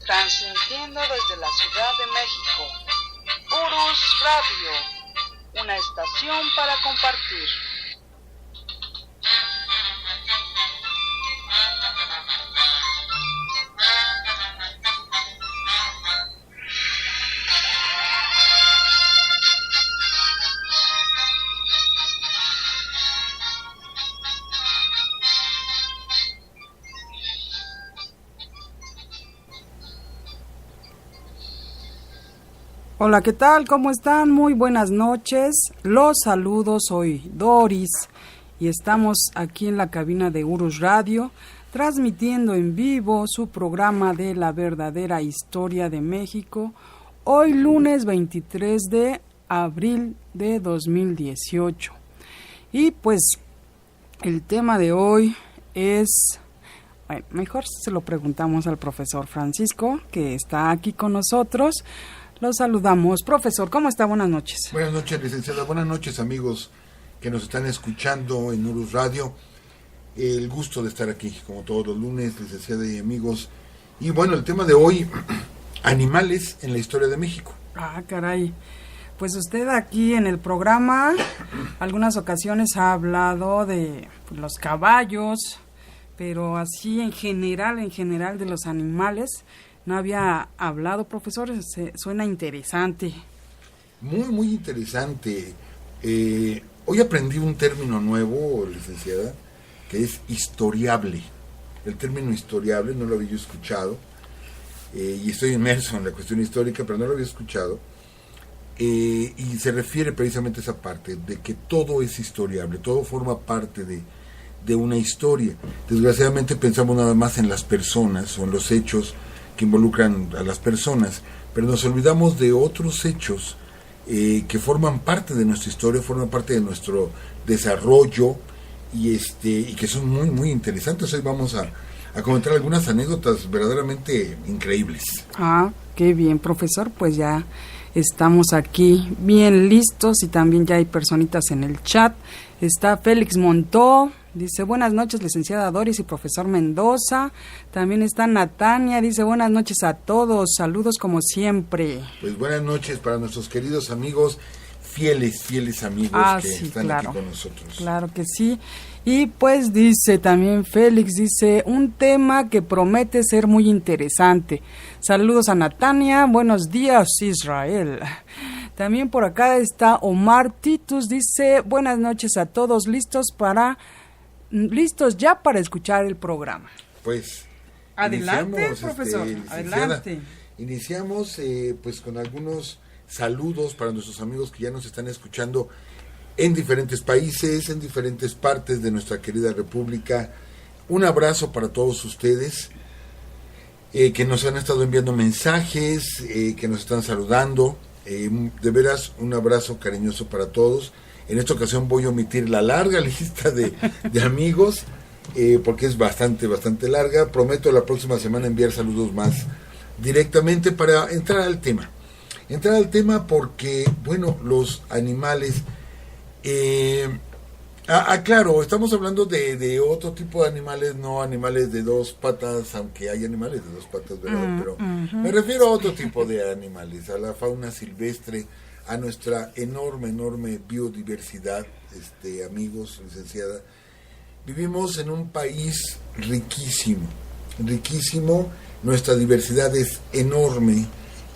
transmitiendo desde la Ciudad de México. Urus Radio, una estación para compartir. Hola, ¿qué tal? ¿Cómo están? Muy buenas noches. Los saludo, soy Doris y estamos aquí en la cabina de Urus Radio, transmitiendo en vivo su programa de la verdadera historia de México, hoy lunes 23 de abril de 2018. Y pues el tema de hoy es... Bueno, mejor se lo preguntamos al profesor Francisco, que está aquí con nosotros. Los saludamos. Profesor, ¿cómo está? Buenas noches. Buenas noches, licenciada. Buenas noches, amigos que nos están escuchando en Urus Radio. El gusto de estar aquí, como todos los lunes, licenciada y amigos. Y bueno, el tema de hoy, animales en la historia de México. Ah, caray. Pues usted aquí en el programa, algunas ocasiones ha hablado de los caballos, pero así en general de los animales. No había hablado, profesor, suena interesante. Muy interesante. Hoy aprendí un término nuevo, licenciada, que es historiable. El término historiable no lo había yo escuchado, y estoy inmerso en la cuestión histórica, pero no lo había escuchado. Y se refiere precisamente a esa parte, de que todo es historiable, todo forma parte de una historia. Desgraciadamente pensamos nada más en las personas o en los hechos que involucran a las personas, pero nos olvidamos de otros hechos que forman parte de nuestra historia, forman parte de nuestro desarrollo y que son muy interesantes. Hoy vamos a comentar algunas anécdotas verdaderamente increíbles. Ah, qué bien, profesor, pues ya estamos aquí bien listos y también ya hay personitas en el chat. Está Félix Montó, dice buenas noches, licenciada Doris y profesor Mendoza. También está Natania, dice buenas noches a todos, saludos como siempre. Pues buenas noches para nuestros queridos amigos, fieles amigos que sí, están aquí con nosotros. Claro que sí. Y pues dice también Félix, dice un tema que promete ser muy interesante. Saludos a Natania, buenos días Israel. También por acá está Omar Titus, dice buenas noches a todos, listos ya para escuchar el programa. Pues adelante, profesor, adelante. Iniciamos pues con algunos saludos para nuestros amigos que ya nos están escuchando en diferentes países, en diferentes partes de nuestra querida república. Un abrazo para todos ustedes que nos han estado enviando mensajes, que nos están saludando. De veras, un abrazo cariñoso para todos. En esta ocasión voy a omitir la larga lista de amigos, porque es bastante larga. Prometo la próxima semana enviar saludos más directamente para entrar al tema. Porque, bueno, los animales... claro, estamos hablando de otro tipo de animales, no animales de dos patas, aunque hay animales de dos patas, ¿verdad? Pero me refiero a otro tipo de animales, a la fauna silvestre, a nuestra enorme biodiversidad, amigos, licenciada. Vivimos en un país riquísimo, nuestra diversidad es enorme,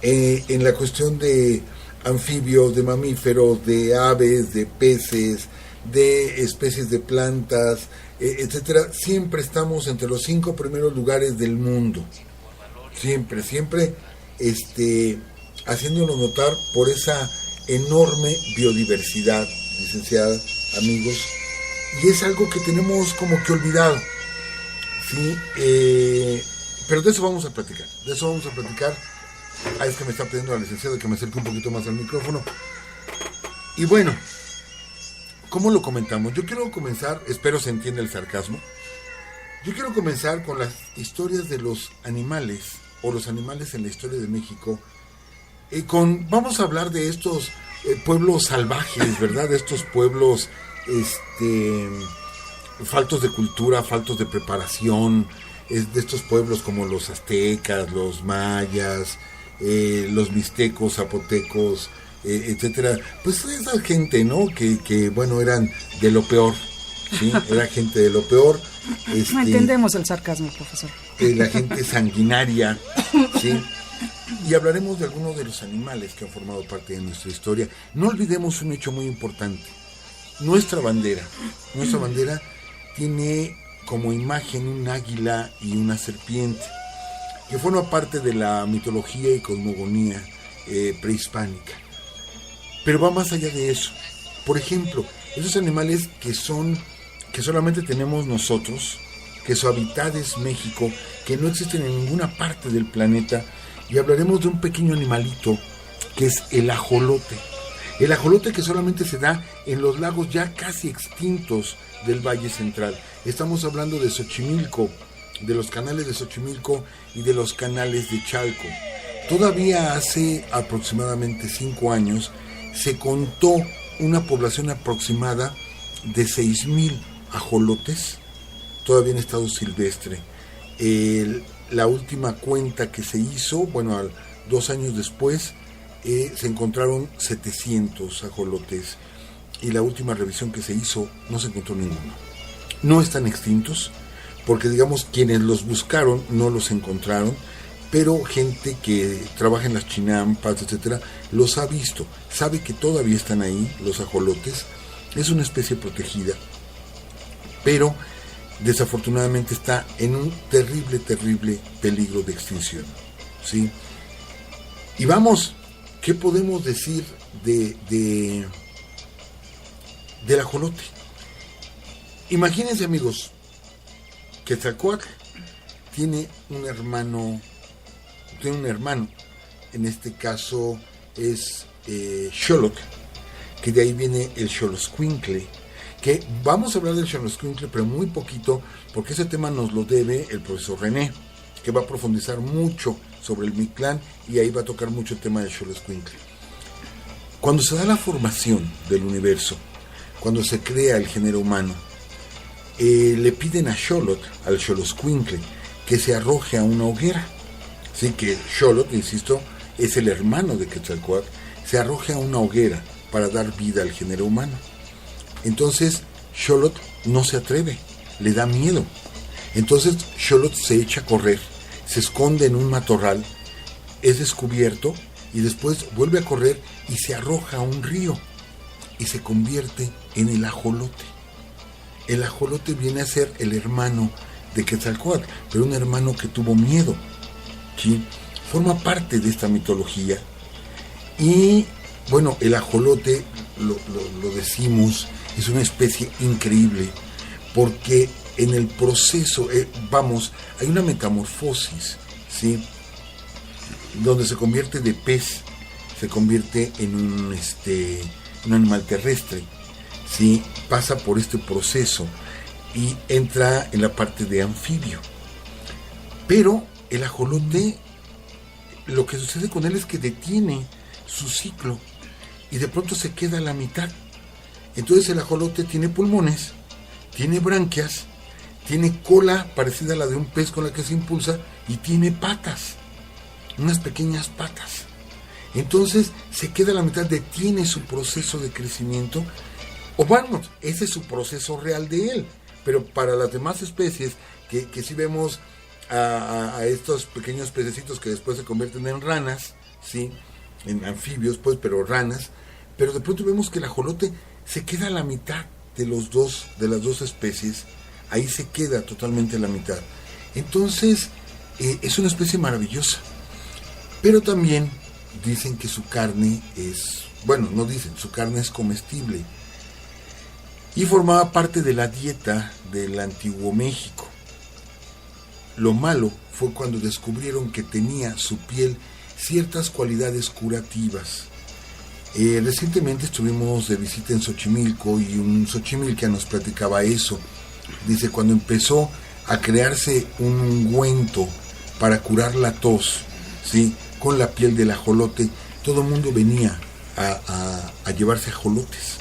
en la cuestión de anfibios, de mamíferos, de aves, de peces, de especies de plantas, etcétera. Siempre estamos entre los 5 primeros lugares del mundo. Siempre haciéndonos notar por esa enorme biodiversidad, licenciada, amigos, y es algo que tenemos como que olvidado, ¿sí? Pero de eso vamos a platicar. Es que me está pidiendo la licenciada que me acerque un poquito más al micrófono. Y bueno, ¿cómo lo comentamos? Yo quiero comenzar, espero se entienda el sarcasmo, yo quiero comenzar con las historias de los animales, o los animales en la historia de México. Vamos a hablar de estos pueblos salvajes, ¿verdad? De estos pueblos faltos de cultura, faltos de preparación, es de estos pueblos como los aztecas, los mayas, los mixtecos, zapotecos, etcétera, pues esa gente, ¿no? Que bueno, eran de lo peor, ¿sí? Era gente de lo peor. No entendemos el sarcasmo, profesor. La gente sanguinaria, ¿sí? Y hablaremos de algunos de los animales que han formado parte de nuestra historia. No olvidemos un hecho muy importante. Nuestra bandera tiene como imagen un águila y una serpiente, que forma parte de la mitología y cosmogonía prehispánica. Pero va más allá de eso. Por ejemplo, esos animales que solamente tenemos nosotros, que su hábitat es México, que no existen en ninguna parte del planeta, y hablaremos de un pequeño animalito que es el ajolote. El ajolote que solamente se da en los lagos ya casi extintos del Valle Central. Estamos hablando de Xochimilco, de los canales de Xochimilco y de los canales de Chalco. Todavía hace aproximadamente 5 años se contó una población aproximada de 6,000 ajolotes, todavía en estado silvestre. La última cuenta que se hizo, 2 años después, se encontraron 700 ajolotes, y la última revisión que se hizo no se encontró ninguno. No están extintos, porque digamos quienes los buscaron no los encontraron, pero gente que trabaja en las chinampas, etcétera, los ha visto, sabe que todavía están ahí los ajolotes. Es una especie protegida, pero desafortunadamente está en un terrible peligro de extinción, ¿sí? Y vamos, ¿qué podemos decir del ajolote? Imagínense, amigos, Quetzalcóatl tiene un hermano, en este caso es Xolotl, que de ahí viene el Xoloscuincle, que vamos a hablar del Xoloscuincle, pero muy poquito, porque ese tema nos lo debe el profesor René, que va a profundizar mucho sobre el Mictlán, y ahí va a tocar mucho el tema del Xoloscuincle. Cuando se da la formación del universo, cuando se crea el género humano, le piden a Xolotl, al Xoloscuincle, que se arroje a una hoguera. Así que Xolotl, insisto, es el hermano de Quetzalcóatl, se arroja a una hoguera para dar vida al género humano. Entonces Xolotl no se atreve, le da miedo. Entonces Xolotl se echa a correr, se esconde en un matorral, es descubierto y después vuelve a correr y se arroja a un río y se convierte en el ajolote. El ajolote viene a ser el hermano de Quetzalcóatl, pero un hermano que tuvo miedo, ¿sí? Forma parte de esta mitología. Y bueno, el ajolote, lo decimos, es una especie increíble, porque en el proceso, hay una metamorfosis, ¿sí? Donde se convierte de pez, se convierte en un animal terrestre, ¿sí? Pasa por este proceso y entra en la parte de anfibio. Pero el ajolote, lo que sucede con él es que detiene su ciclo y de pronto se queda a la mitad. Entonces el ajolote tiene pulmones, tiene branquias, tiene cola parecida a la de un pez con la que se impulsa y tiene patas, unas pequeñas patas. Entonces se queda a la mitad, detiene su proceso de crecimiento, o vamos, ese es su proceso real de él. Pero para las demás especies, que sí vemos a estos pequeños pececitos que después se convierten en ranas, ¿sí? En anfibios, pues, pero ranas. Pero de pronto vemos que el ajolote se queda a la mitad de las dos especies. Ahí se queda totalmente a la mitad. Entonces, es una especie maravillosa. Pero también dicen que su carne su carne es comestible. Y formaba parte de la dieta del antiguo México. Lo malo fue cuando descubrieron que tenía su piel ciertas cualidades curativas. Recientemente estuvimos de visita en Xochimilco y un xochimilca nos platicaba eso. Dice, cuando empezó a crearse un ungüento para curar la tos, ¿sí? Con la piel del ajolote, todo el mundo venía a llevarse ajolotes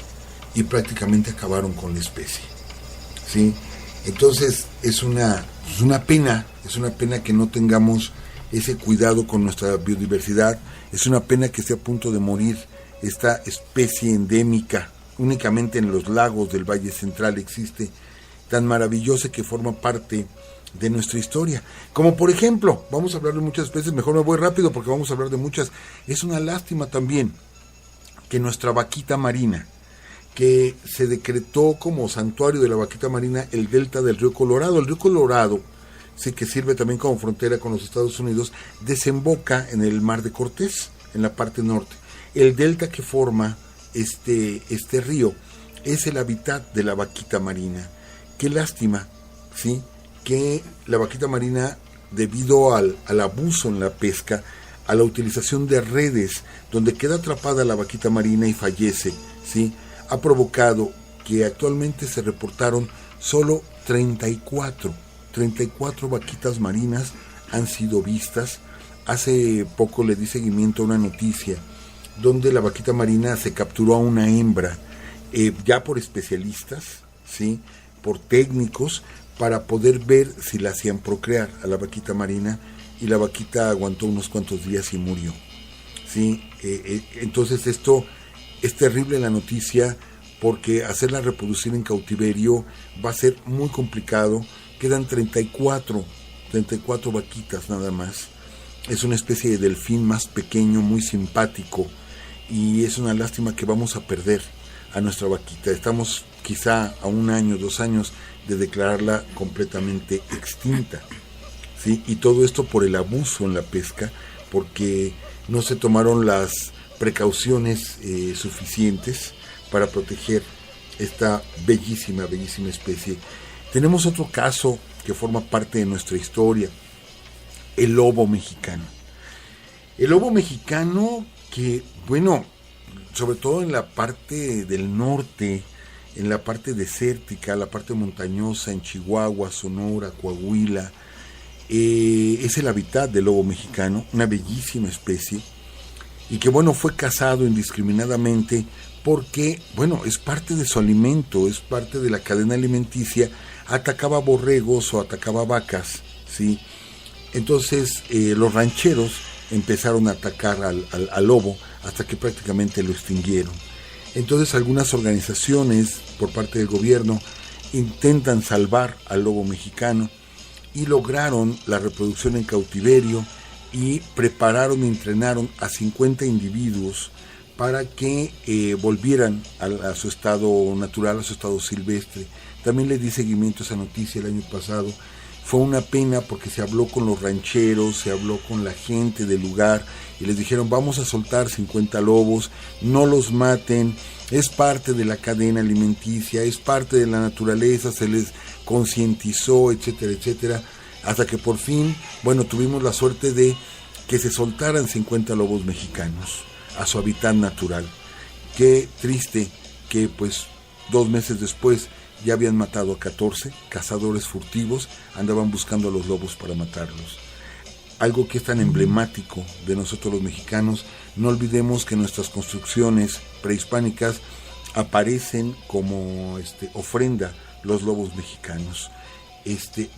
y prácticamente acabaron con la especie, ¿sí? Entonces es una pena es una pena que no tengamos ese cuidado con nuestra biodiversidad, es una pena que esté a punto de morir esta especie endémica, únicamente en los lagos del Valle Central existe, tan maravillosa que forma parte de nuestra historia. Como por ejemplo, vamos a hablar de muchas especies, mejor me voy rápido porque vamos a hablar de muchas. Es una lástima también que nuestra vaquita marina, que se decretó como santuario de la vaquita marina el delta del río Colorado. El río Colorado, sí, que sirve también como frontera con los Estados Unidos, desemboca en el Mar de Cortés, en la parte norte. El delta que forma este río es el hábitat de la vaquita marina. Qué lástima, ¿sí?, que la vaquita marina, debido al abuso en la pesca, a la utilización de redes, donde queda atrapada la vaquita marina y fallece, ¿sí?, ha provocado que actualmente se reportaron solo 34 vaquitas marinas han sido vistas. Hace poco le di seguimiento a una noticia donde la vaquita marina se capturó a una hembra, ya por especialistas, ¿sí?, por técnicos, para poder ver si la hacían procrear a la vaquita marina, y la vaquita aguantó unos cuantos días y murió, ¿sí? Entonces esto es terrible, la noticia, porque hacerla reproducir en cautiverio va a ser muy complicado. Quedan 34 vaquitas nada más. Es una especie de delfín más pequeño, muy simpático, y es una lástima que vamos a perder a nuestra vaquita. Estamos quizá a 1 año, 2 años de declararla completamente extinta, ¿sí? Y todo esto por el abuso en la pesca, porque no se tomaron las precauciones suficientes para proteger esta bellísima especie. Tenemos otro caso que forma parte de nuestra historia, el lobo mexicano. El lobo mexicano que, bueno, sobre todo en la parte del norte, en la parte desértica, la parte montañosa, en Chihuahua, Sonora, Coahuila, es el hábitat del lobo mexicano, una bellísima especie, y que, bueno, fue cazado indiscriminadamente porque, bueno, es parte de su alimento, es parte de la cadena alimenticia. Atacaba borregos o atacaba vacas, ¿sí? Entonces los rancheros empezaron a atacar al lobo hasta que prácticamente lo extinguieron. Entonces algunas organizaciones por parte del gobierno intentan salvar al lobo mexicano y lograron la reproducción en cautiverio y prepararon y entrenaron a 50 individuos para que volvieran a su estado natural, a su estado silvestre. También le di seguimiento a esa noticia el año pasado. Fue una pena porque se habló con los rancheros, se habló con la gente del lugar y les dijeron: vamos a soltar 50 lobos, no los maten, es parte de la cadena alimenticia, es parte de la naturaleza, se les concientizó, etcétera, etcétera, hasta que por fin, bueno, tuvimos la suerte de que se soltaran 50 lobos mexicanos a su hábitat natural. Qué triste que pues 2 meses después ya habían matado a 14 cazadores furtivos, andaban buscando a los lobos para matarlos. Algo que es tan emblemático de nosotros los mexicanos. No olvidemos que nuestras construcciones prehispánicas aparecen como ofrenda los lobos mexicanos.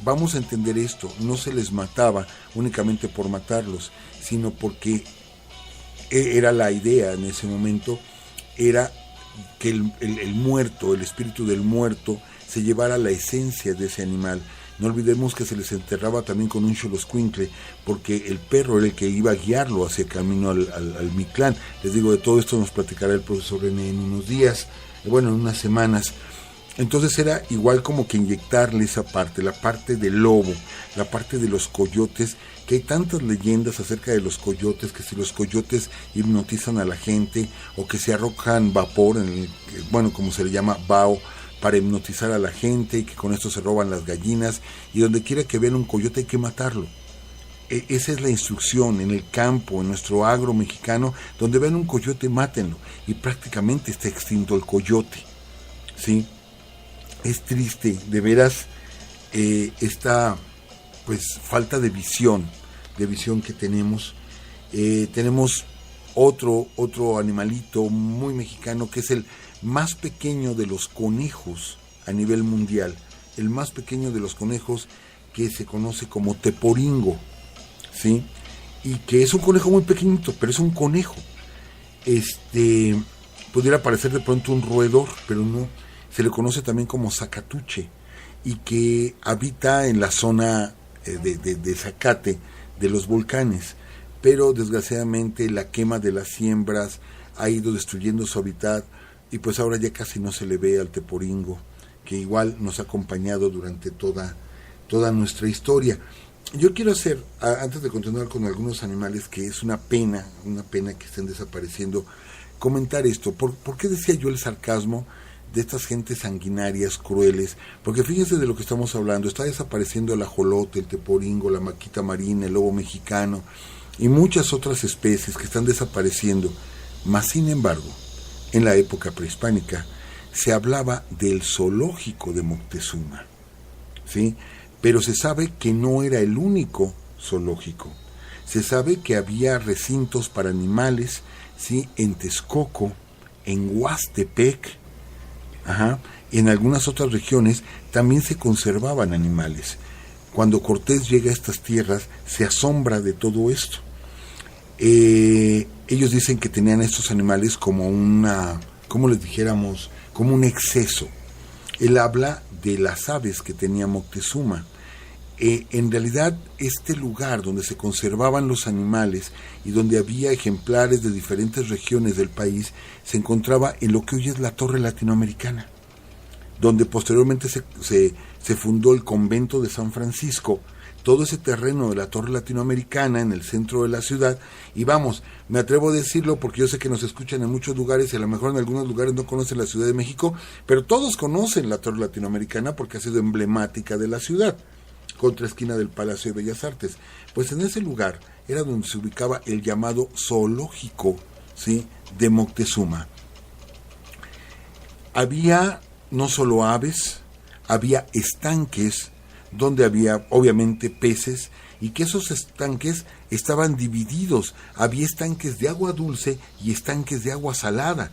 Vamos a entender esto, no se les mataba únicamente por matarlos, sino porque era la idea en ese momento, era que el muerto, el espíritu del muerto, se llevara la esencia de ese animal. No olvidemos que se les enterraba también con un xoloscuincle, porque el perro era el que iba a guiarlo hacia el camino al Mictlán. Les digo, de todo esto nos platicará el profesor René en unos días, bueno, en unas semanas. Entonces era igual como que inyectarle esa parte, la parte del lobo, la parte de los coyotes, que hay tantas leyendas acerca de los coyotes, que si los coyotes hipnotizan a la gente, o que se arrojan vapor, bueno, como se le llama, vaho, para hipnotizar a la gente, y que con esto se roban las gallinas, y donde quiera que vean un coyote hay que matarlo. Esa es la instrucción en el campo, en nuestro agro mexicano, donde vean un coyote, mátenlo, y prácticamente está extinto el coyote, ¿sí? Es triste, de veras, esta pues falta de visión que tenemos. Tenemos otro animalito muy mexicano, que es el más pequeño de los conejos a nivel mundial, el más pequeño de los conejos, que se conoce como teporingo, ¿sí? Y que es un conejo muy pequeñito, pero es un conejo. Pudiera parecer de pronto un roedor, pero no. Se le conoce también como zacatuche, y que habita en la zona de zacate de los volcanes, pero desgraciadamente la quema de las siembras ha ido destruyendo su hábitat, y pues ahora ya casi no se le ve al teporingo, que igual nos ha acompañado durante toda nuestra historia. Yo quiero hacer, antes de continuar con algunos animales, que es una pena que estén desapareciendo, comentar esto. ¿Por qué decía yo el sarcasmo de estas gentes sanguinarias, crueles? Porque fíjense de lo que estamos hablando. Está desapareciendo el ajolote, el teporingo, la maquita marina, el lobo mexicano y muchas otras especies que están desapareciendo. Mas, sin embargo, en la época prehispánica se hablaba del zoológico de Moctezuma, ¿sí? Pero se sabe que no era el único zoológico. Se sabe que había recintos para animales, ¿sí? En Texcoco, en Huastepec, y en algunas otras regiones también se conservaban animales. Cuando Cortés llega a estas tierras, se asombra de todo esto. Ellos dicen que tenían estos animales como como les dijéramos, como un exceso. Él habla de las aves que tenía Moctezuma. En realidad, este lugar donde se conservaban los animales y donde había ejemplares de diferentes regiones del país, se encontraba en lo que hoy es la Torre Latinoamericana, donde posteriormente se fundó el convento de San Francisco. Todo ese terreno de la Torre Latinoamericana en el centro de la ciudad, y vamos, me atrevo a decirlo porque yo sé que nos escuchan en muchos lugares y a lo mejor en algunos lugares no conocen la Ciudad de México, pero todos conocen la Torre Latinoamericana porque ha sido emblemática de la ciudad, contraesquina del Palacio de Bellas Artes. Pues en ese lugar era donde se ubicaba el llamado zoológico, ¿sí?, de Moctezuma. Había no solo aves, había estanques donde había obviamente peces, y que esos estanques estaban divididos. Había estanques de agua dulce y estanques de agua salada.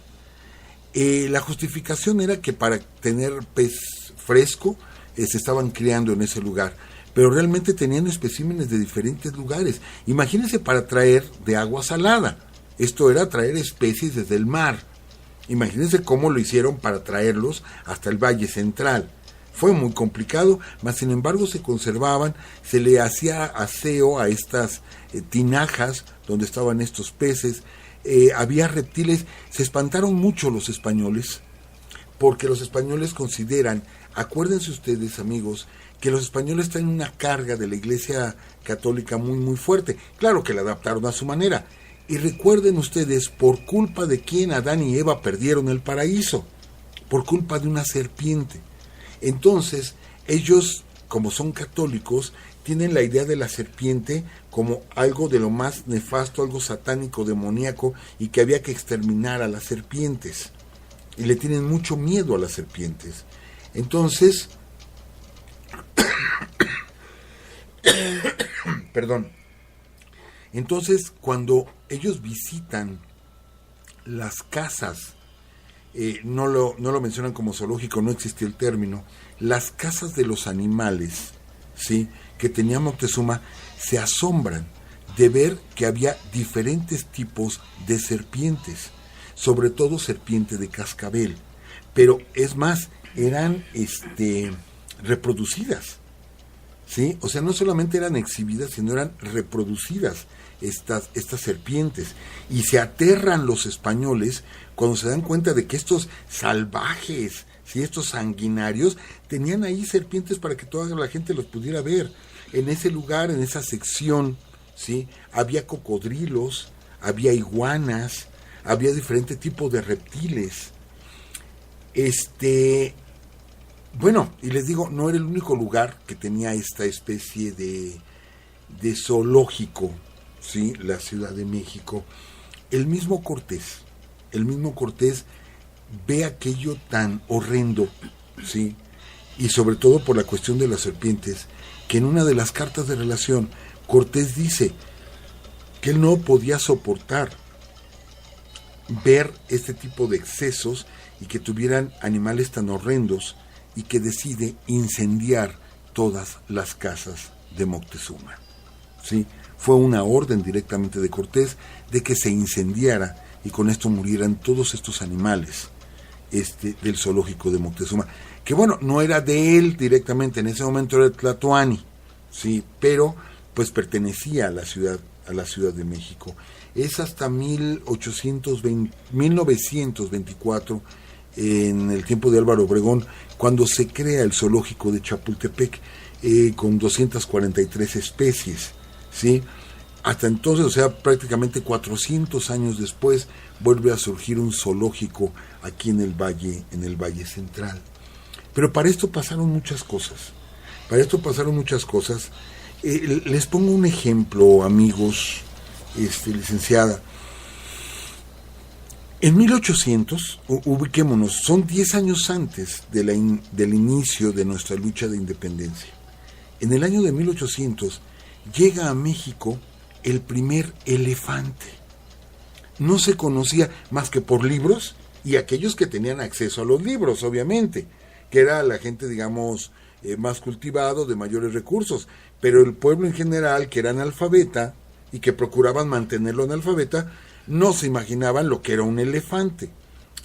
La justificación era que para tener pez fresco se estaban criando en ese lugar, pero realmente tenían especímenes de diferentes lugares. Imagínense, para traer de agua salada, esto era traer especies desde el mar. Imagínense cómo lo hicieron para traerlos hasta el Valle Central. Fue muy complicado, mas sin embargo se conservaban, se le hacía aseo a estas tinajas donde estaban estos peces, había reptiles. Se espantaron mucho los españoles, porque los españoles consideran, acuérdense ustedes, amigos, que los españoles traen una carga de la Iglesia Católica muy muy fuerte. Claro que la adaptaron a su manera. Y recuerden ustedes, por culpa de quién Adán y Eva perdieron el paraíso, por culpa de una serpiente. Entonces, ellos, como son católicos, tienen la idea de la serpiente como algo de lo más nefasto, algo satánico, demoníaco, y que había que exterminar a las serpientes. Y le tienen mucho miedo a las serpientes. Entonces, perdón. Entonces, cuando ellos visitan las casas, no lo mencionan como zoológico, no existía el término, las casas de los animales, ¿sí?, que tenía Moctezuma, se asombran de ver que había diferentes tipos de serpientes, sobre todo serpiente de cascabel, pero es más, eran reproducidas, ¿sí? O sea, no solamente eran exhibidas, sino eran reproducidas estas serpientes, y se aterran los españoles cuando se dan cuenta de que estos salvajes, ¿sí?, estos sanguinarios, tenían ahí serpientes para que toda la gente los pudiera ver. En ese lugar, en esa sección, ¿sí?, había cocodrilos, había iguanas, había diferentes tipos de reptiles. Bueno, y les digo, no era el único lugar que tenía esta especie de zoológico, ¿sí?, la Ciudad de México. El mismo Cortés ve aquello tan horrendo, ¿sí?, y sobre todo por la cuestión de las serpientes, que en una de las cartas de relación, Cortés dice que él no podía soportar ver este tipo de excesos y que tuvieran animales tan horrendos, y que decide incendiar todas las casas de Moctezuma. ¿Sí? Fue una orden directamente de Cortés de que se incendiara y con esto murieran todos estos animales del zoológico de Moctezuma, que bueno, no era de él directamente, en ese momento era de Tlatoani, sí, pero pues pertenecía a la Ciudad de México. Es hasta 1924, en el tiempo de Álvaro Obregón, cuando se crea el zoológico de Chapultepec, con 243 especies, ¿sí? Hasta entonces, o sea, prácticamente 400 años después, vuelve a surgir un zoológico aquí en el Valle Central. Pero para esto pasaron muchas cosas. Les pongo un ejemplo, amigos, licenciada. En 1800, ubiquémonos, son 10 años antes del inicio de nuestra lucha de independencia. En el año de 1800 llega a México el primer elefante. No se conocía más que por libros y aquellos que tenían acceso a los libros, obviamente, que era la gente, digamos, más cultivado, de mayores recursos, pero el pueblo en general, que era analfabeta y que procuraban mantenerlo analfabeta, no se imaginaban lo que era un elefante.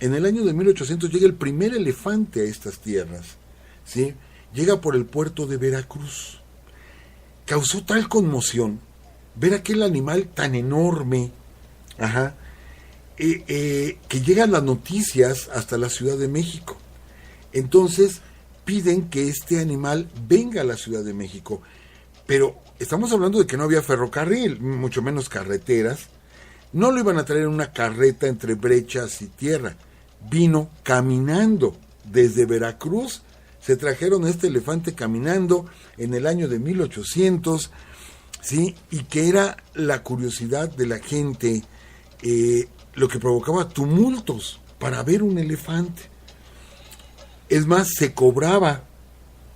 En el año de 1800 llega el primer elefante a estas tierras, ¿sí? Llega por el puerto de Veracruz. Causó tal conmoción ver aquel animal tan enorme, que llegan las noticias hasta la Ciudad de México. Entonces piden que este animal venga a la Ciudad de México, pero estamos hablando de que no había ferrocarril, mucho menos carreteras. No lo iban a traer en una carreta entre brechas y tierra, vino caminando desde Veracruz. Se trajeron este elefante caminando en el año de 1800, ¿sí? Y que era la curiosidad de la gente, lo que provocaba tumultos para ver un elefante. Es más, se cobraba,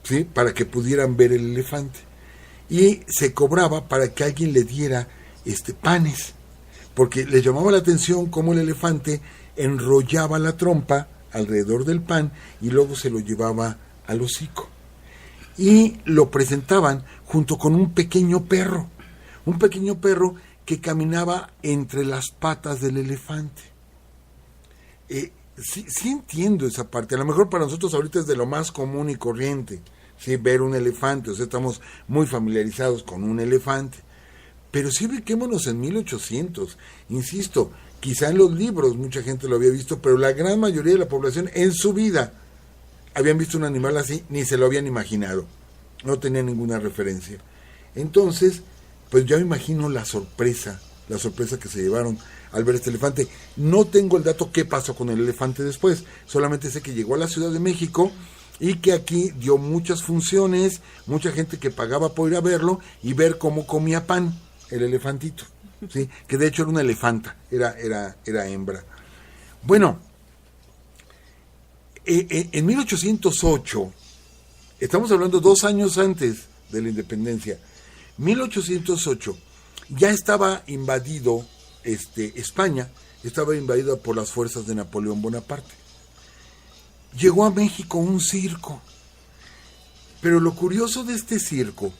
¿sí? Para que pudieran ver el elefante. Y se cobraba para que alguien le diera panes, porque les llamaba la atención cómo el elefante enrollaba la trompa alrededor del pan y luego se lo llevaba al hocico. Y lo presentaban junto con un pequeño perro que caminaba entre las patas del elefante. Sí entiendo esa parte. A lo mejor para nosotros ahorita es de lo más común y corriente, ¿sí? Ver un elefante, o sea, estamos muy familiarizados con un elefante. Pero sí ubiquémonos en 1800, insisto, quizá en los libros mucha gente lo había visto, pero la gran mayoría de la población en su vida habían visto un animal así, ni se lo habían imaginado, no tenía ninguna referencia. Entonces, pues ya me imagino la sorpresa que se llevaron al ver este elefante. No tengo el dato qué pasó con el elefante después, solamente sé que llegó a la Ciudad de México y que aquí dio muchas funciones, mucha gente que pagaba por ir a verlo y ver cómo comía pan el elefantito, ¿sí? Que de hecho era una elefanta, era hembra. Bueno, en 1808, estamos hablando 2 años antes de la independencia, 1808, ya estaba invadido España, estaba invadida por las fuerzas de Napoleón Bonaparte. Llegó a México un circo, pero lo curioso de este circo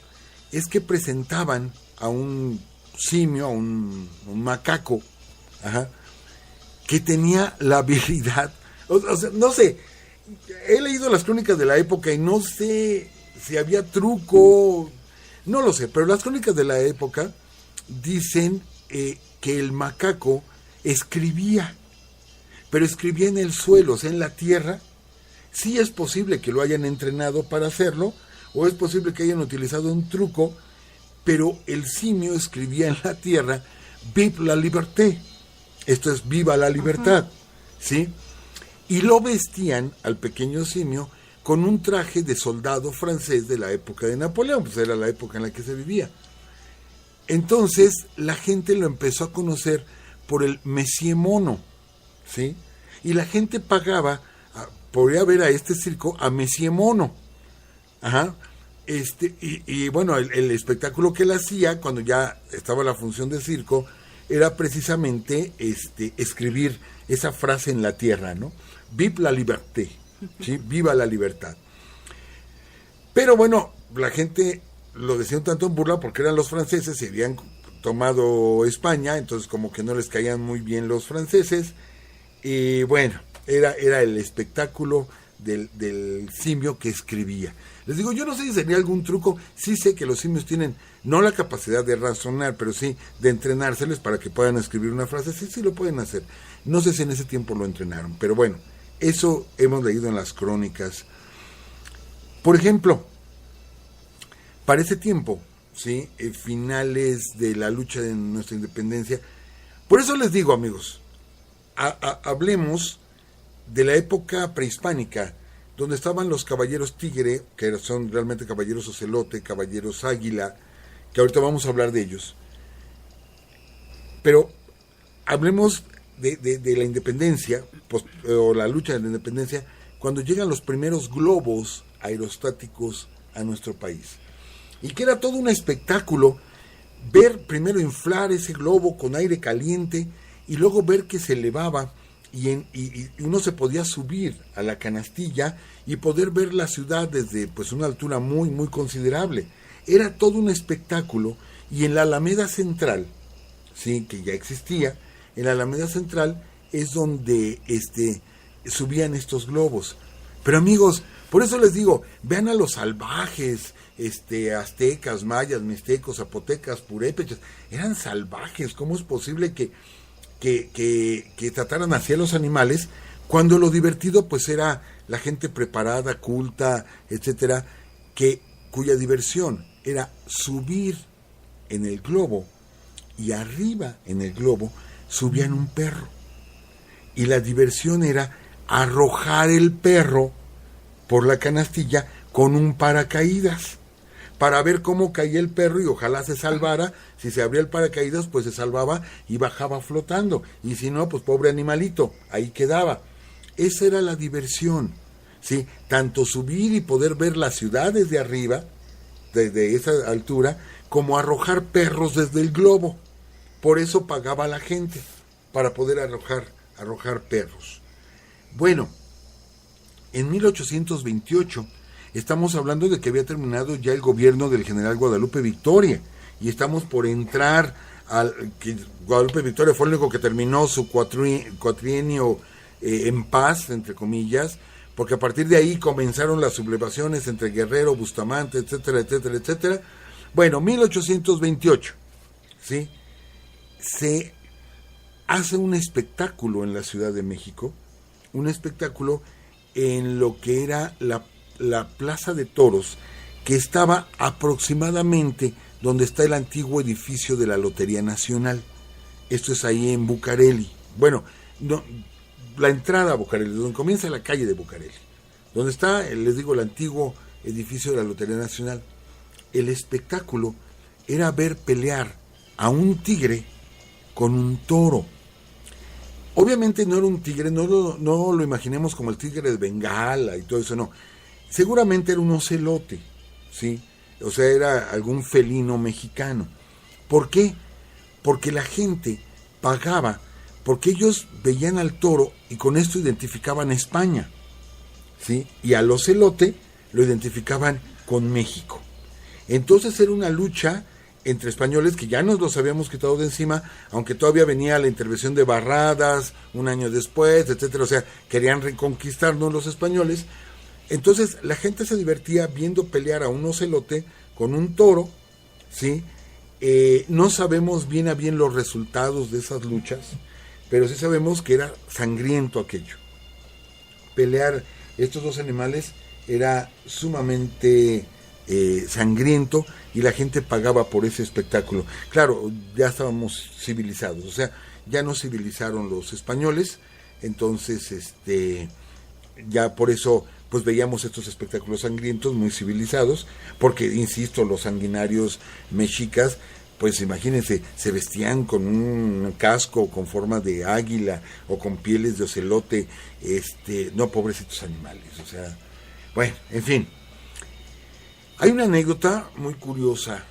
es que presentaban a un simio, a un macaco, que tenía la habilidad, o sea, no sé, he leído las crónicas de la época y no sé si había truco, no lo sé, pero las crónicas de la época dicen que el macaco escribía, pero escribía en el suelo, o sea, en la tierra. Sí es posible que lo hayan entrenado para hacerlo, o es posible que hayan utilizado un truco, pero el simio escribía en la tierra, Vive la liberté, esto es, viva la libertad, ¿sí? Y lo vestían al pequeño simio con un traje de soldado francés de la época de Napoleón, pues era la época en la que se vivía. Entonces la gente lo empezó a conocer por el Monsieur Mono, ¿sí? Y la gente pagaba por ir a ver a este circo a Monsieur Mono. Y bueno, el espectáculo que él hacía cuando ya estaba la función de circo era precisamente escribir esa frase en la tierra, ¿no? Vive la liberté, ¿sí? Viva la libertad. Pero bueno, la gente lo decía un tanto en burla porque eran los franceses y habían tomado España, entonces como que no les caían muy bien los franceses, y bueno, era el espectáculo del simio que escribía. Les digo, yo no sé si sería algún truco, sí sé que los simios tienen no la capacidad de razonar, pero sí de entrenárseles para que puedan escribir una frase, sí lo pueden hacer. No sé si en ese tiempo lo entrenaron, pero bueno, eso hemos leído en las crónicas. Por ejemplo, para ese tiempo, ¿sí? Finales de la lucha de nuestra independencia, por eso les digo, amigos, hablemos de la época prehispánica, donde estaban los caballeros tigre, que son realmente caballeros ocelote, caballeros águila, que ahorita vamos a hablar de ellos. Pero hablemos de la independencia, o la lucha de la independencia, cuando llegan los primeros globos aerostáticos a nuestro país. Y que era todo un espectáculo ver primero inflar ese globo con aire caliente y luego ver que se elevaba y uno se podía subir a la canastilla y poder ver la ciudad desde pues una altura muy muy considerable. Era todo un espectáculo, y en la Alameda Central, sí, que ya existía, en la Alameda Central es donde subían estos globos. Pero amigos, por eso les digo, vean a los salvajes, aztecas, mayas, mixtecos, zapotecas, purépechas, eran salvajes. ¿Cómo es posible que trataran así a los animales, cuando lo divertido pues era la gente preparada, culta, etcétera, cuya diversión era subir en el globo, y arriba en el globo subían un perro, y la diversión era arrojar el perro por la canastilla con un paracaídas, para ver cómo caía el perro y ojalá se salvara. Si se abría el paracaídas, pues se salvaba y bajaba flotando, y si no, pues pobre animalito, ahí quedaba. Esa era la diversión, ¿sí? Tanto subir y poder ver la ciudad desde arriba, desde esa altura, como arrojar perros desde el globo. Por eso pagaba la gente, para poder arrojar perros. Bueno, en 1828 estamos hablando de que había terminado ya el gobierno del general Guadalupe Victoria, y estamos por entrar que Guadalupe Victoria fue el único que terminó su cuatrienio en paz, entre comillas, porque a partir de ahí comenzaron las sublevaciones entre Guerrero, Bustamante, etcétera, etcétera, etcétera. Bueno, 1828, ¿sí? Se hace un espectáculo en la Ciudad de México, un espectáculo en lo que era la Plaza de Toros, que estaba aproximadamente donde está el antiguo edificio de la Lotería Nacional. Esto es ahí en Bucareli. Bueno, no, la entrada a Bucareli, donde comienza la calle de Bucareli, donde está, les digo, el antiguo edificio de la Lotería Nacional. El espectáculo era ver pelear a un tigre con un toro. Obviamente no era un tigre, no lo imaginemos como el tigre de Bengala y todo eso, no. Seguramente era un ocelote, ¿sí? O sea, era algún felino mexicano. ¿Por qué? Porque la gente pagaba, porque ellos veían al toro y con esto identificaban a España, ¿sí? Y al ocelote lo identificaban con México. Entonces era una lucha entre españoles que ya nos los habíamos quitado de encima, aunque todavía venía la intervención de Barradas un año después, etcétera. O sea, querían reconquistarnos los españoles. Entonces la gente se divertía viendo pelear a un ocelote con un toro, ¿sí? No sabemos bien a bien los resultados de esas luchas, pero sí sabemos que era sangriento aquello. Pelear estos dos animales era sumamente sangriento, y la gente pagaba por ese espectáculo. Claro, ya estábamos civilizados, o sea, ya nos civilizaron los españoles, entonces ya por eso pues veíamos estos espectáculos sangrientos muy civilizados, porque insisto, los sanguinarios mexicas, pues imagínense, se vestían con un casco con forma de águila o con pieles de ocelote, no, pobrecitos animales, o sea, bueno, en fin. Hay una anécdota muy curiosa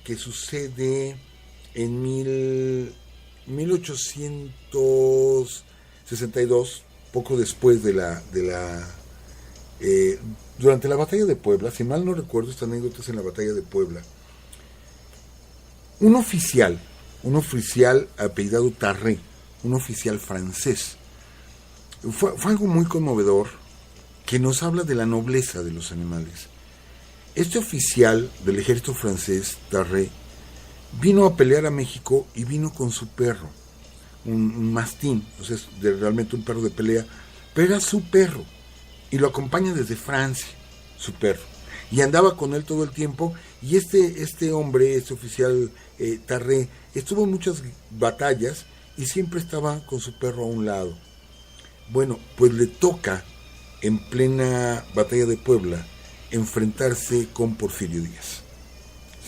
que sucede en 1862, poco después de durante la batalla de Puebla, si mal no recuerdo, esta anécdota es en la batalla de Puebla, un oficial apellidado Tarré, un oficial francés, fue algo muy conmovedor que nos habla de la nobleza de los animales. Este oficial del ejército francés, Tarré, vino a pelear a México y vino con su perro, un mastín, o sea, es realmente un perro de pelea, pero era su perro, y lo acompaña desde Francia, su perro, y andaba con él todo el tiempo, y este hombre, este oficial Tarré, estuvo en muchas batallas, y siempre estaba con su perro a un lado. Bueno, pues le toca, en plena batalla de Puebla, enfrentarse con Porfirio Díaz.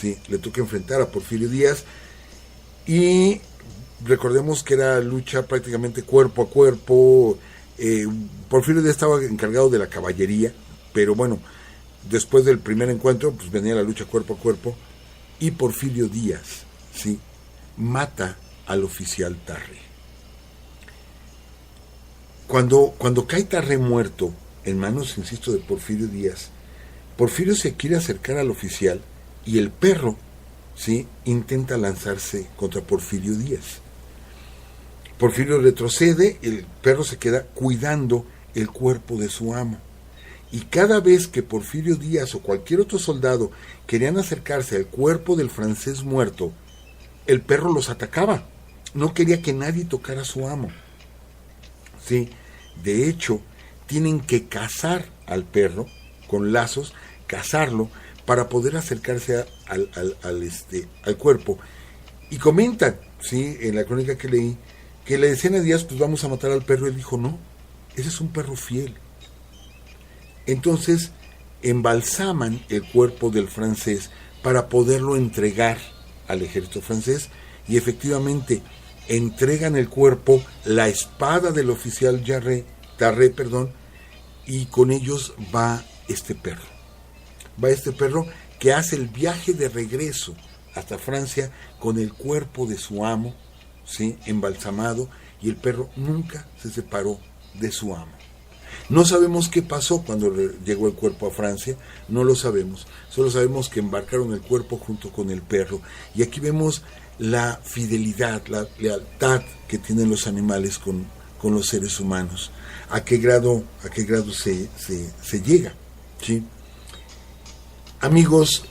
Sí, le toca enfrentar a Porfirio Díaz, y recordemos que era lucha prácticamente cuerpo a cuerpo. Porfirio Díaz estaba encargado de la caballería, pero bueno, después del primer encuentro, pues venía la lucha cuerpo a cuerpo, y Porfirio Díaz, sí, mata al oficial Tarré. Cuando cae Tarré muerto en manos, insisto, de Porfirio Díaz, Porfirio se quiere acercar al oficial, y el perro, sí, intenta lanzarse contra Porfirio Díaz. Porfirio retrocede, el perro se queda cuidando el cuerpo de su amo. Y cada vez que Porfirio Díaz o cualquier otro soldado querían acercarse al cuerpo del francés muerto, el perro los atacaba. No quería que nadie tocara a su amo. Sí, de hecho, tienen que cazar al perro con lazos, cazarlo para poder acercarse al cuerpo. Y comentan, sí, en la crónica que leí, que le decían a Díaz, pues vamos a matar al perro. Él dijo, no, ese es un perro fiel. Entonces embalsaman el cuerpo del francés para poderlo entregar al ejército francés, y efectivamente entregan el cuerpo, la espada del oficial Tarré, y con ellos va este perro. Va este perro que hace el viaje de regreso hasta Francia con el cuerpo de su amo, ¿sí?, embalsamado, y el perro nunca se separó de su amo. No sabemos qué pasó cuando llegó el cuerpo a Francia, no lo sabemos, solo sabemos que embarcaron el cuerpo junto con el perro, y aquí vemos la fidelidad, la lealtad que tienen los animales con los seres humanos, a qué grado se llega, ¿sí? Amigos,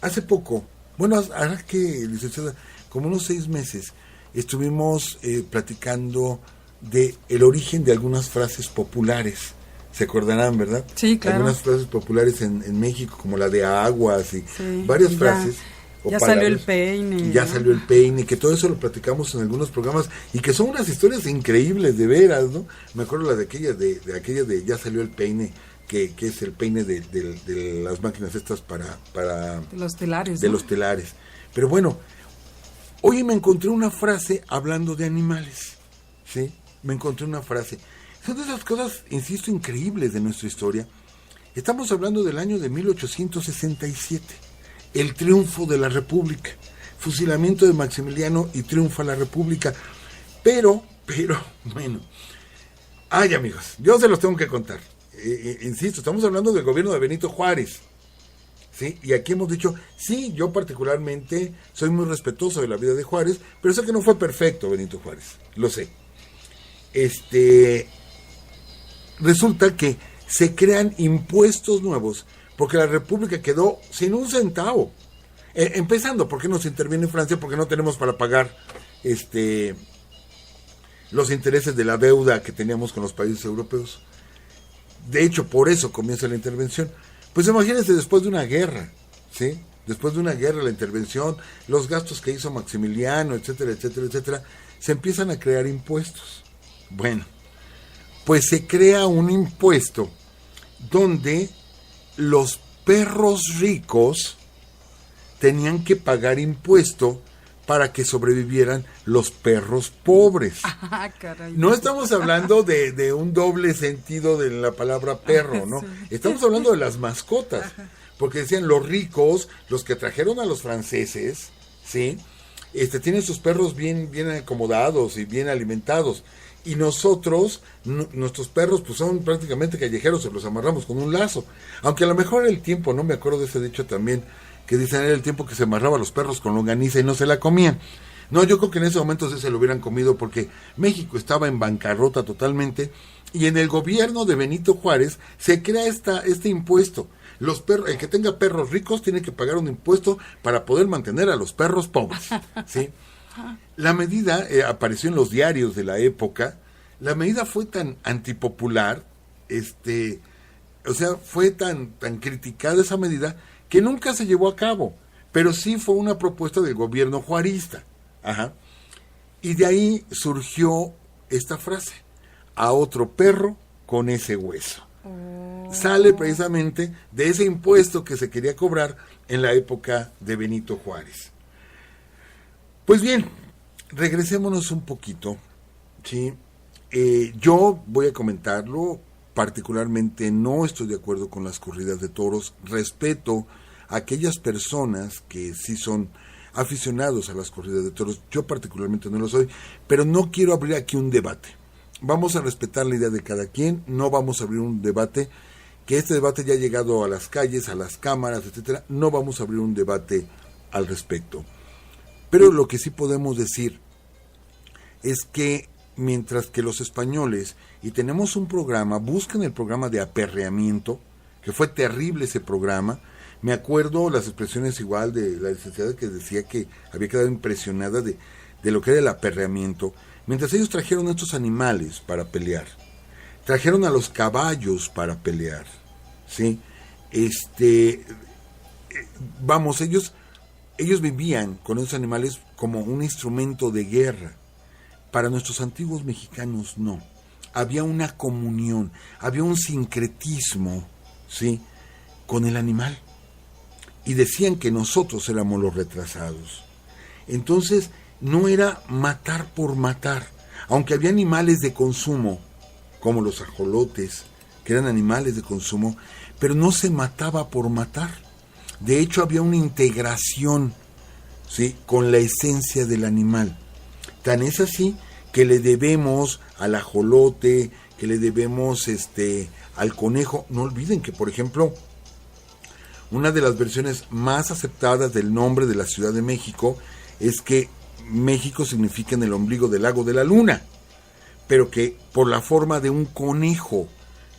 hace poco, bueno, ahora que, licenciada, como unos 6 meses, estuvimos platicando de el origen de algunas frases populares. Se acordarán, ¿verdad? Sí, claro. Algunas frases populares en México, como la de aguas y sí, varias frases. Ya salió el peine. Ya salió el peine, que todo eso lo platicamos en algunos programas, y que son unas historias increíbles, de veras, ¿no? Me acuerdo de aquella de ya salió el peine, que es el peine de las máquinas estas para de los telares, de ¿no? los telares. Pero bueno, hoy me encontré una frase hablando de animales, ¿sí? Me encontré una frase. Son de esas cosas, insisto, increíbles de nuestra historia. Estamos hablando del año de 1867, el triunfo de la República, fusilamiento de Maximiliano y triunfa la República. Pero, bueno, ay, amigos, yo se los tengo que contar. Insisto, estamos hablando del gobierno de Benito Juárez, ¿sí? Y aquí hemos dicho, sí, yo particularmente soy muy respetuoso de la vida de Juárez, pero sé que no fue perfecto Benito Juárez, lo sé. Resulta que se crean impuestos nuevos, porque la República quedó sin un centavo. Empezando, ¿por qué nos interviene Francia? Porque no tenemos para pagar los intereses de la deuda que teníamos con los países europeos. De hecho, por eso comienza la intervención. Pues imagínense, después de una guerra, ¿sí? Después de una guerra, la intervención, los gastos que hizo Maximiliano, etcétera, etcétera, etcétera, se empiezan a crear impuestos. Bueno, pues se crea un impuesto donde los perros ricos tenían que pagar impuesto para que sobrevivieran los perros pobres. Ah, caray. No estamos hablando de un doble sentido de la palabra perro, ¿no? Sí. Estamos hablando de las mascotas, porque decían los ricos, los que trajeron a los franceses, ¿sí? Tienen sus perros bien acomodados y bien alimentados, y nosotros, nuestros perros pues son prácticamente callejeros, se los amarramos con un lazo, aunque a lo mejor era el tiempo, no me acuerdo de ese dicho también, que dicen era el tiempo que se amarraba a los perros con longaniza y no se la comían. No, yo creo que en ese momento sí se lo hubieran comido, porque México estaba en bancarrota totalmente, y en el gobierno de Benito Juárez se crea este impuesto. Los perros, el que tenga perros ricos tiene que pagar un impuesto para poder mantener a los perros pobres, ¿sí? La medida apareció en los diarios de la época. La medida fue tan antipopular, o sea, fue tan criticada esa medida que nunca se llevó a cabo, pero sí fue una propuesta del gobierno juarista. Ajá. Y de ahí surgió esta frase: a otro perro con ese hueso. Sale precisamente de ese impuesto que se quería cobrar en la época de Benito Juárez. Pues bien, regresémonos un poquito, ¿sí? Yo voy a comentarlo, particularmente no estoy de acuerdo con las corridas de toros, respeto a aquellas personas que sí son aficionados a las corridas de toros, yo particularmente no lo soy, pero no quiero abrir aquí un debate. Vamos a respetar la idea de cada quien, no vamos a abrir un debate, que este debate ya ha llegado a las calles, a las cámaras, etcétera, no vamos a abrir un debate al respecto. Pero lo que sí podemos decir es que mientras que los españoles, y tenemos un programa, busquen el programa de aperreamiento, que fue terrible ese programa, me acuerdo las expresiones igual de la licenciada que decía que había quedado impresionada de lo que era el aperreamiento, mientras ellos trajeron a estos animales para pelear, trajeron a los caballos para pelear, ¿sí? Vamos, ellos vivían con esos animales como un instrumento de guerra. Para nuestros antiguos mexicanos no. Había una comunión, había un sincretismo, ¿sí?, con el animal. Y decían que nosotros éramos los retrasados. Entonces, no era matar por matar. Aunque había animales de consumo, como los ajolotes, que eran animales de consumo, pero no se mataba por matar. De hecho, había una integración, ¿sí?, con la esencia del animal. Tan es así que le debemos al ajolote, que le debemos al conejo. No olviden que, por ejemplo, una de las versiones más aceptadas del nombre de la Ciudad de México es que México significa en el ombligo del lago de la luna, pero que por la forma de un conejo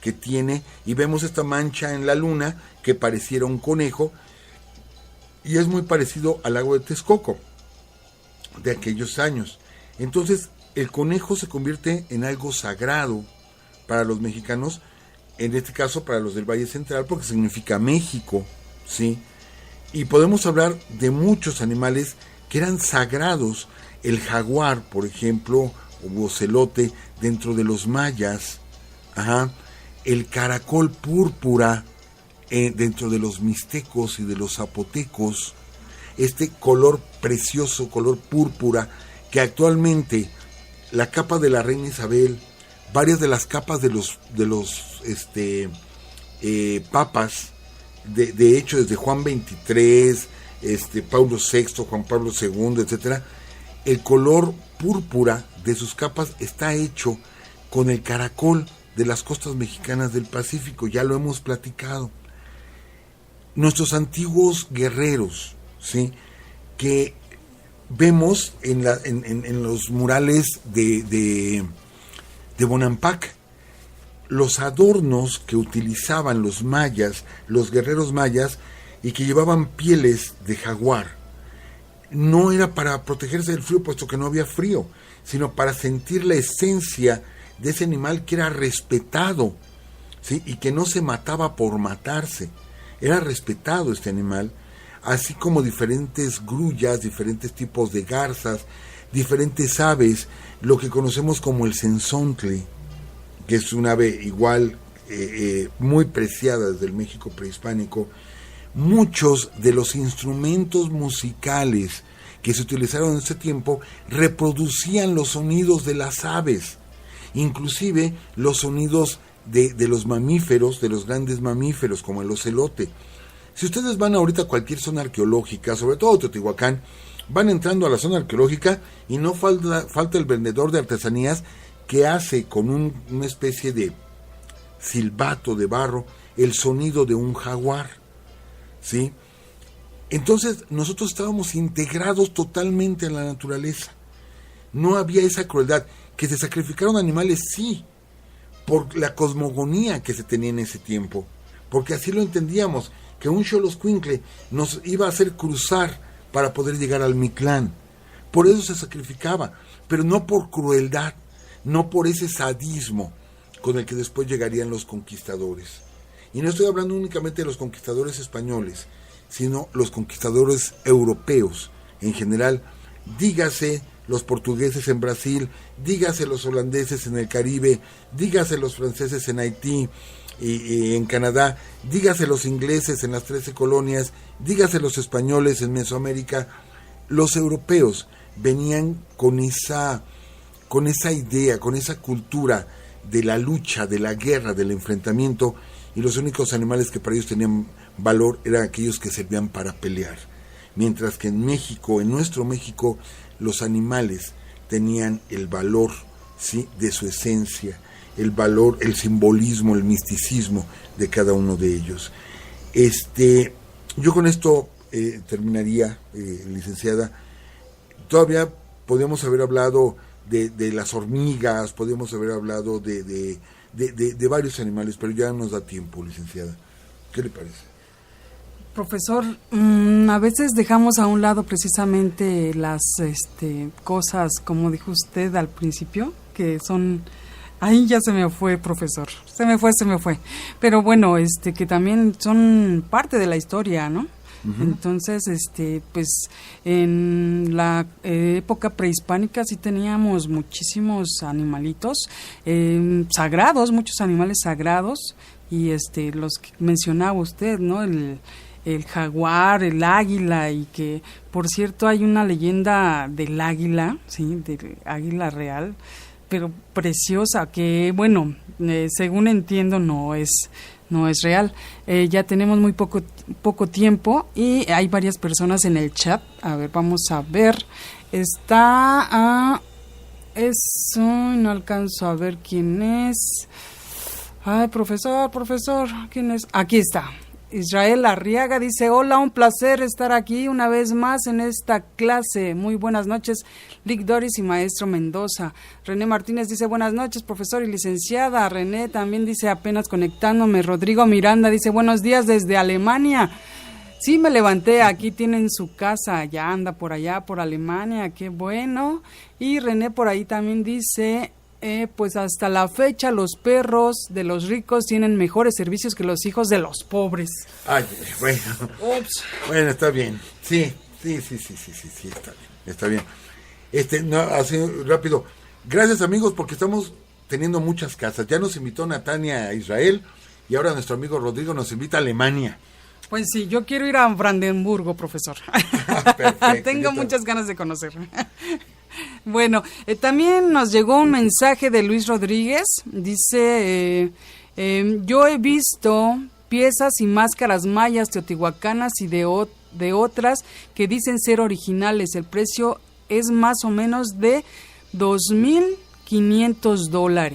que tiene, y vemos esta mancha en la luna que pareciera un conejo, y es muy parecido al lago de Texcoco de aquellos años. Entonces el conejo se convierte en algo sagrado para los mexicanos, en este caso para los del Valle Central, porque significa México, ¿sí? Y podemos hablar de muchos animales que eran sagrados. El jaguar, por ejemplo, o ocelote dentro de los mayas, el caracol púrpura dentro de los mixtecos y de los zapotecos, este color precioso, color púrpura, que actualmente la capa de la reina Isabel, varias de las capas de los papas, de hecho desde Juan XXIII, Paulo VI, Juan Pablo II, etcétera, el color púrpura de sus capas está hecho con el caracol de las costas mexicanas del Pacífico, ya lo hemos platicado. Nuestros antiguos guerreros, ¿sí?, que vemos en los murales de Bonampak, los adornos que utilizaban los mayas, los guerreros mayas, y que llevaban pieles de jaguar. No era para protegerse del frío, puesto que no había frío, sino para sentir la esencia de ese animal que era respetado, ¿sí?, y que no se mataba por matarse. Era respetado este animal, así como diferentes grullas, diferentes tipos de garzas, diferentes aves, lo que conocemos como el cenzontle, que es un ave igual muy preciada desde el México prehispánico. Muchos de los instrumentos musicales que se utilizaron en ese tiempo reproducían los sonidos de las aves, inclusive los sonidos de los mamíferos, de los grandes mamíferos, como el ocelote. Si ustedes van ahorita a cualquier zona arqueológica, sobre todo Teotihuacán, van entrando a la zona arqueológica y no falta el vendedor de artesanías que hace con una especie de silbato de barro el sonido de un jaguar, ¿sí? Entonces nosotros estábamos integrados totalmente en la naturaleza. No había esa crueldad. Que se sacrificaron animales, sí, por la cosmogonía que se tenía en ese tiempo, porque así lo entendíamos, que un xoloscuincle nos iba a hacer cruzar para poder llegar al Mictlán. Por eso se sacrificaba, pero no por crueldad, no por ese sadismo con el que después llegarían los conquistadores. Y no estoy hablando únicamente de los conquistadores españoles, sino los conquistadores europeos en general, dígase los portugueses en Brasil, dígase los holandeses en el Caribe, dígase los franceses en Haití y en Canadá, dígase los ingleses en las 13 colonias, dígase los españoles en Mesoamérica. Los europeos venían con esa idea, con esa cultura de la lucha, de la guerra, del enfrentamiento, y los únicos animales que para ellos tenían valor eran aquellos que servían para pelear. Mientras que en México, en nuestro México, los animales tenían el valor, ¿sí?, de su esencia, el valor, el simbolismo, el misticismo de cada uno de ellos. Yo con esto terminaría, licenciada. Todavía podemos haber hablado de las hormigas, podemos haber hablado de varios animales, pero ya no nos da tiempo, licenciada. ¿Qué le parece? Profesor, a veces dejamos a un lado precisamente las cosas, como dijo usted al principio, que son... Ahí ya se me fue, profesor, se me fue. Pero bueno, que también son parte de la historia, ¿no? Uh-huh. Entonces, pues en la época prehispánica sí teníamos muchísimos animalitos sagrados, muchos animales sagrados, y los que mencionaba usted, ¿no? El jaguar, el águila, y que, por cierto, hay una leyenda del águila, sí, del águila real, pero preciosa, que, bueno, según entiendo, no es real. Ya tenemos muy poco tiempo y hay varias personas en el chat. A ver, vamos a ver. Está eso, no alcanzo a ver quién es. Ay, profesor, ¿quién es? Aquí está. Israel Arriaga dice: hola, un placer estar aquí una vez más en esta clase. Muy buenas noches, Lic Doris y maestro Mendoza. René Martínez dice: buenas noches, profesor y licenciada. René también dice: apenas conectándome. Rodrigo Miranda dice: buenos días desde Alemania. Sí, me levanté, aquí tienen su casa, ya anda por allá, por Alemania, qué bueno. Y René por ahí también dice: pues hasta la fecha los perros de los ricos tienen mejores servicios que los hijos de los pobres. Ay, bueno. Ups. Bueno, está bien. Sí, está bien. No, así rápido. Gracias, amigos, porque estamos teniendo muchas casas. Ya nos invitó Natania a Israel y ahora nuestro amigo Rodrigo nos invita a Alemania. Pues sí, yo quiero ir a Brandenburgo, profesor. Perfecto. Tengo muchas ganas de conocer. Bueno, también nos llegó un mensaje de Luis Rodríguez. Dice: yo he visto piezas y máscaras mayas, teotihuacanas y de otras que dicen ser originales. El precio es más o menos de $2,500.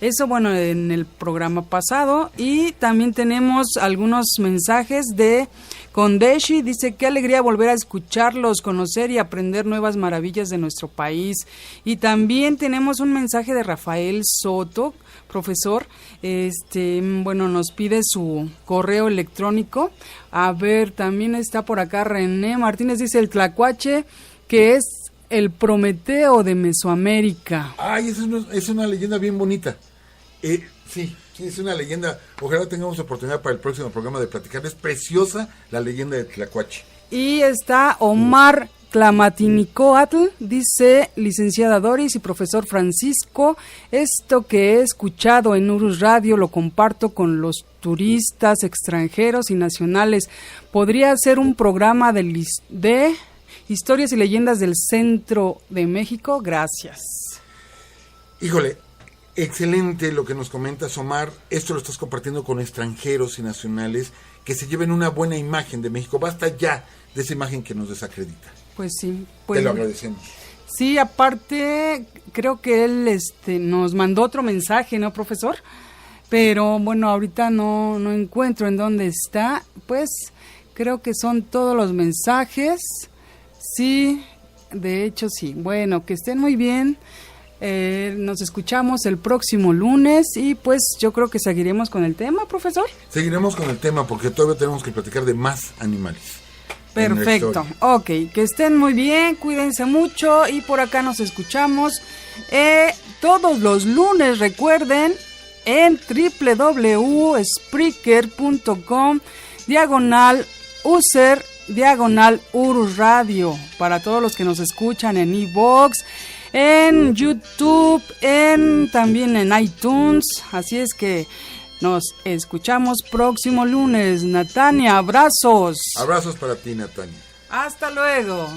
Eso, bueno, en el programa pasado. Y también tenemos algunos mensajes de Kondeshi. Dice: qué alegría volver a escucharlos, conocer y aprender nuevas maravillas de nuestro país. Y también tenemos un mensaje de Rafael Soto, profesor. Bueno, nos pide su correo electrónico. A ver, también está por acá René Martínez. Dice: el tlacuache, que es el Prometeo de Mesoamérica. Ay, es una leyenda bien bonita. Sí, es una leyenda. Ojalá tengamos oportunidad para el próximo programa de platicar. Es preciosa la leyenda de Tlacuache. Y está Omar Tlamatinicoatl, dice: licenciada Doris y profesor Francisco, esto que he escuchado en Urus Radio lo comparto con los turistas extranjeros y nacionales. ¿Podría ser un programa de historias y leyendas del centro de México? Gracias. Híjole, excelente lo que nos comentas, Omar. Esto lo estás compartiendo con extranjeros y nacionales que se lleven una buena imagen de México. Basta ya de esa imagen que nos desacredita. Pues sí. Pues, te lo agradecemos. Sí, aparte, creo que él nos mandó otro mensaje, ¿no, profesor? Pero bueno, ahorita no encuentro en dónde está. Pues creo que son todos los mensajes. Sí, de hecho sí. Bueno, que estén muy bien. Nos escuchamos el próximo lunes y pues yo creo que seguiremos con el tema, profesor. Seguiremos con el tema porque todavía tenemos que platicar de más animales. Perfecto, ok, que estén muy bien, cuídense mucho y por acá nos escuchamos todos los lunes, recuerden, en www.spreaker.com/user/Urus Radio, para todos los que nos escuchan en iVoox, en YouTube, también en iTunes, así es que nos escuchamos próximo lunes. Natania, abrazos. Abrazos para ti, Natania. Hasta luego.